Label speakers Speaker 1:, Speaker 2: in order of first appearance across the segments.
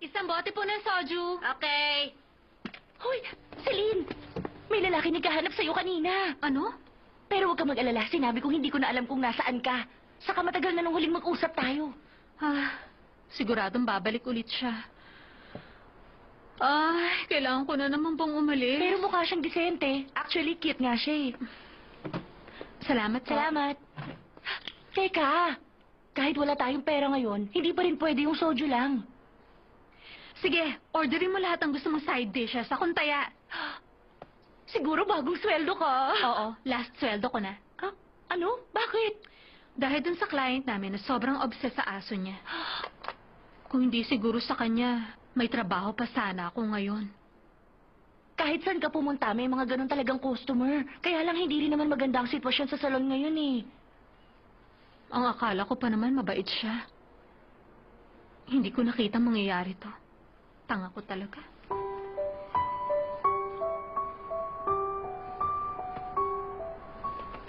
Speaker 1: Isang bote po ng soju.
Speaker 2: Okay.
Speaker 3: Hoy, Celine! May lalaki naghahanap sa'yo kanina.
Speaker 1: Ano?
Speaker 3: Pero huwag ka mag-alala, sinabi kong hindi ko na alam kung nasaan ka. Saka matagal na nung huling mag-usap tayo.
Speaker 1: Siguradong babalik ulit siya. Ay, kailangan ko na naman pong umalis.
Speaker 3: Pero mukha siyang disente. Actually, cute nga siya eh.
Speaker 1: Salamat po.
Speaker 3: Salamat. Teka, kahit wala tayong pera ngayon, hindi pa rin pwede yung soju lang.
Speaker 1: Sige, orderin mo lahat ng gusto mong side dishes. Akong taya.
Speaker 3: Siguro bagong sweldo ka.
Speaker 1: Oo, last sweldo ko na.
Speaker 3: Ano? Bakit?
Speaker 1: Dahil dun sa client namin na sobrang obsessed sa aso niya. Kung hindi siguro sa kanya, may trabaho pa sana ako ngayon.
Speaker 3: Kahit saan ka pumunta, may mga ganun talagang customer. Kaya lang hindi rin naman maganda ang sitwasyon sa salon ngayon eh.
Speaker 1: Ang akala ko pa naman mabait siya. Hindi ko nakita mangyayari to. Tanga ko talaga.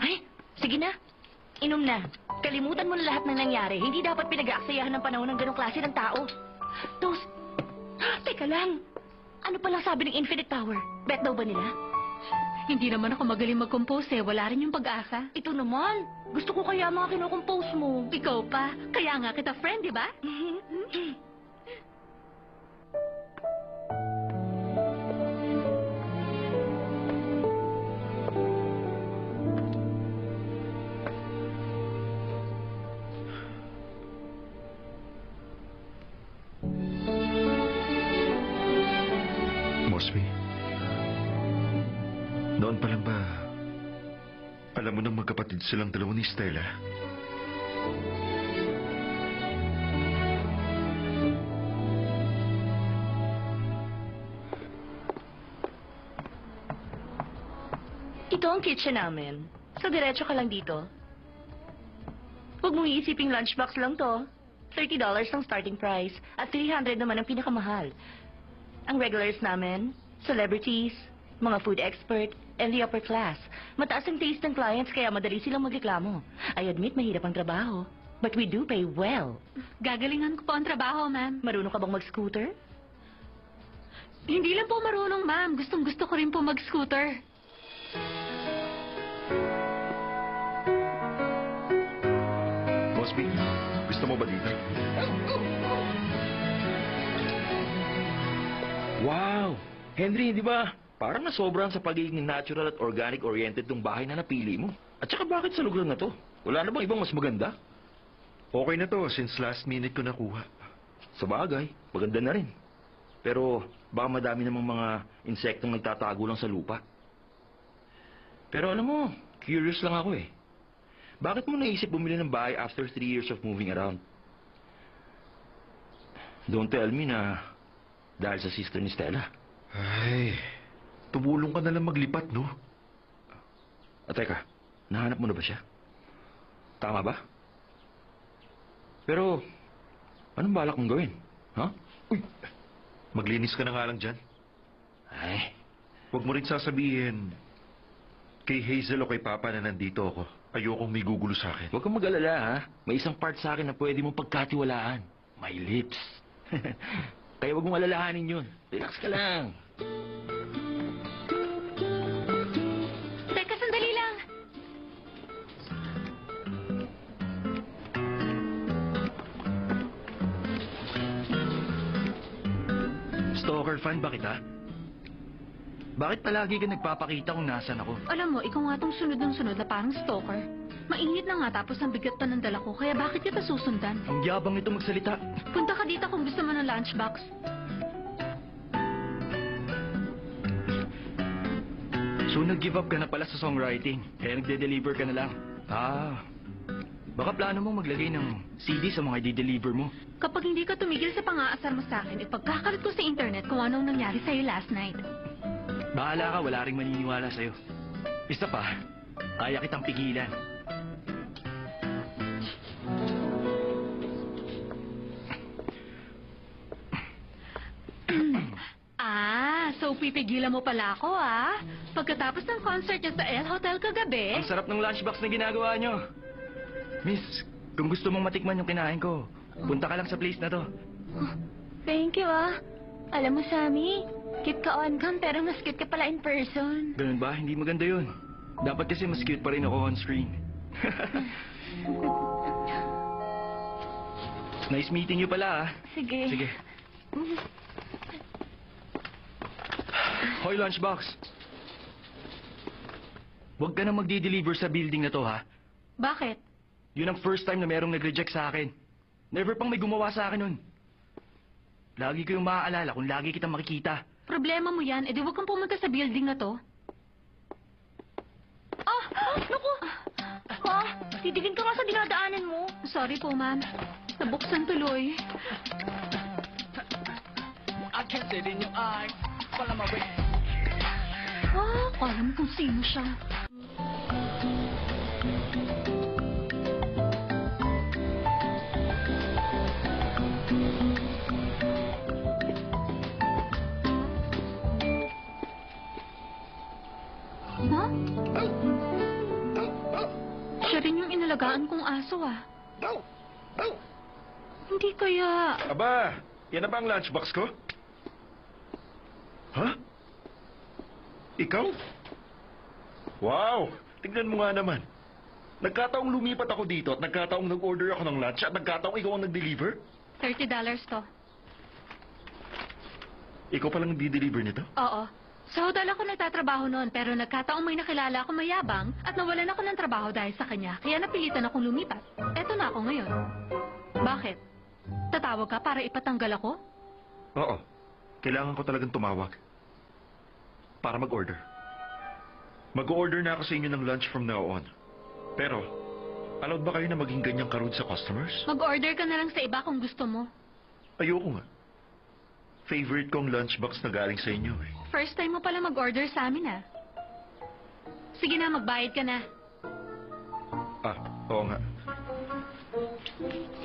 Speaker 3: Ay, sige na. Inom na. Kalimutan mo na lahat ng nangyari. Hindi dapat pinag-aaksayahan ng panahon ng ganong klase ng tao. Tos, teka lang. Ano palang sabi ng Infinite Power? Bet daw ba nila?
Speaker 1: Hindi naman ako magaling mag-compose eh. Wala rin yung pag-asa.
Speaker 3: Ito naman. Gusto ko kaya mga kinokompose mo.
Speaker 1: Ikaw pa. Kaya nga kita friend, di ba?
Speaker 4: Mosby, noon pa lang ba, alam mo nang magkapatid silang dalawa ni Stella?
Speaker 3: Ito ang kitchen namin. So, diretso ka lang dito. Huwag mong iisiping lunchbox lang to. $30 ang starting price. At $300 naman ang pinakamahal. Ang regulars namin, celebrities, mga food expert, and the upper class. Mataas ang taste ng clients kaya madali silang magreklamo. I admit mahirap ang trabaho. But we do pay well.
Speaker 1: Gagalingan ko po ang trabaho, ma'am.
Speaker 3: Marunong ka bang mag-scooter?
Speaker 1: Hindi lang po marunong, ma'am. Gustong-gusto ko rin po mag-scooter.
Speaker 4: Mosby, gusto mo ba dito?
Speaker 5: Wow! Henry, di ba? Parang nasobrahan sa pagiging natural at organic-oriented tong bahay na napili mo. At saka bakit sa lugar na to? Wala na bang ibang mas maganda?
Speaker 4: Okay na to, since last minute ko nakuha.
Speaker 5: Sa bagay, maganda na rin. Pero baka madami namang mga insektong nagtatago lang sa lupa. Pero alam mo, curious lang ako eh. Bakit mo naisip bumili ng bahay after 3 years of moving around? Don't tell me na dahil sa sister ni Stella.
Speaker 4: Ay, tumulong ka na lang maglipat, no?
Speaker 5: Teka, nahanap mo na ba siya? Tama ba? Pero, anong balak mong gawin? Ha?
Speaker 4: Uy, maglinis ka na nga lang dyan.
Speaker 5: Ay,
Speaker 4: Huwag mo rin sasabihin kay Hazel o kay Papa na nandito ako. Ayokong may gugulo sa akin.
Speaker 5: huwag kang mag-alala ha. May isang part sa akin na pwede mong pagkatiwalaan. My lips. Kaya huwag mong alalahanin yun. Relax ka lang.
Speaker 1: Teka, sandali lang.
Speaker 6: Stalker fan ba kita? Bakit palagi ka nagpapakita kung nasan ako?
Speaker 1: Alam mo, ikaw nga tong sunod ng sunod na parang stalker. Mainit na nga tapos ang bigat pa ng dala ko, kaya bakit kita susundan?
Speaker 6: Ang yabang nito magsalita.
Speaker 1: Punta ka dito kung gusto mo ng lunchbox.
Speaker 6: So nag-give up ka na pala sa songwriting, kaya nagde-deliver ka na lang. Baka plano mong maglagay ng CD sa mga i-deliver mo.
Speaker 1: Kapag hindi ka tumigil sa pang-aasar mo sa akin, ipagkakalat ko sa internet kung anong nangyari sa'yo last night.
Speaker 6: Bahala ka, wala ring maniniwala sa'yo. Isa pa, kaya kitang pigilan.
Speaker 1: So pipigilan mo pala ako, Pagkatapos ng concert niya sa El Hotel kagabi.
Speaker 6: Ang sarap ng lunchbox na ginagawa nyo. Miss, kung gusto mong matikman yung kinain ko, punta ka lang sa place na to.
Speaker 1: Thank you, ah. Alam mo, Sammy, cute ka on cam pero mas cute ka pala in person.
Speaker 6: Ganun ba? Hindi maganda yun. Dapat kasi mas cute pa rin ako on screen. Nice meeting you pala, ah.
Speaker 1: Sige.
Speaker 6: Sige. Hoy, Lunchbox. Huwag ka na magdi-deliver sa building na to, ha?
Speaker 1: Bakit?
Speaker 6: Yun ang first time na merong nag-reject sa akin. Never pang may gumawa sa akin nun. Lagi ko yung maaalala kung lagi kitang makikita.
Speaker 1: Problema mo yan, edi huwag kang pumunta sa building na to.
Speaker 3: Naku! Pa, titigin ka nga sa dinadaanan mo.
Speaker 1: Sorry po, ma'am. Nabuksan tuloy.
Speaker 6: I can't see it in your eyes. Pala mabay.
Speaker 1: Alam kung sino siya. Huh? Siya rin yung inalagaan kong aso, ah. Hindi kaya...
Speaker 4: Aba, yan na ba ang lunchbox ko? Ha? Ikaw? Wow! Tignan mo nga naman. Nagkataong lumipat ako dito at nagkataong nag-order ako ng lunch at nagkataong ikaw ang nag-deliver?
Speaker 1: $30 to.
Speaker 4: Ikaw palang nag-deliver nito?
Speaker 1: Oo. Sa hotel ako nagtatrabaho noon pero nagkataong may nakilala ako mayabang at nawalan ako ng trabaho dahil sa kanya kaya napilitan akong lumipat. Eto na ako ngayon. Bakit? Tatawag ka para ipatanggal ako?
Speaker 4: Oo. Kailangan ko talagang tumawag. Para mag-order. Mag-order na ako sa inyo ng lunch from now on. Pero, allowed ba kayo na maging ganyang karude sa customers?
Speaker 1: Mag-order ka na lang sa iba kung gusto mo.
Speaker 4: Ayoko nga. Favorite kong lunchbox na galing sa inyo eh.
Speaker 1: First time mo pala mag-order sa amin, ah. Sige na, magbayad ka na.
Speaker 4: Ah, oo nga.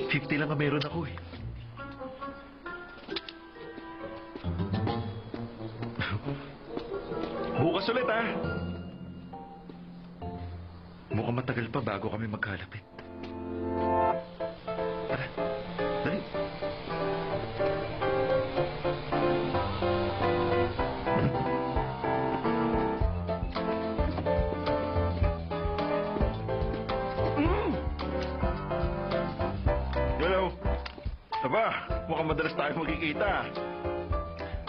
Speaker 4: 50 lang ang meron ako eh. Bukas ulit ah. Mukhang matagal pa bago kami magkalapit. Tara, dali. Hello. Aba, mukhang madalas tayo magkikita.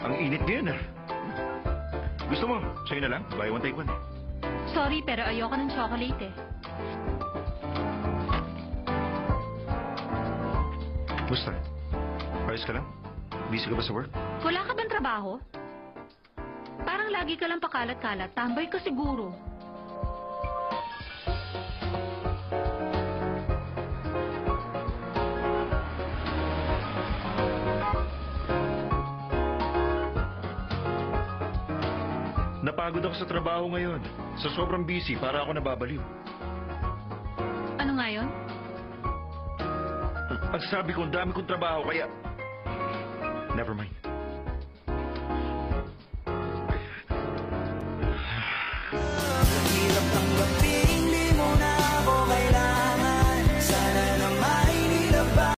Speaker 4: Ang init ngayon ah. Gusto mo? Sa'yo na lang? Buy one, take one.
Speaker 1: Sorry, pero ayoko ng chocolate, eh.
Speaker 4: Musta? Ayos ka lang? Busy ka ba sa work?
Speaker 1: Wala ka bang trabaho? Parang lagi ka lang pakalat-kalat. Tambay ka siguro.
Speaker 4: Napagod ako sa trabaho ngayon. Sa sobrang busy, para ako nababaliw.
Speaker 1: Ano nga yun?
Speaker 4: Ang sabi ko, ang dami kong trabaho, kaya... Never mind.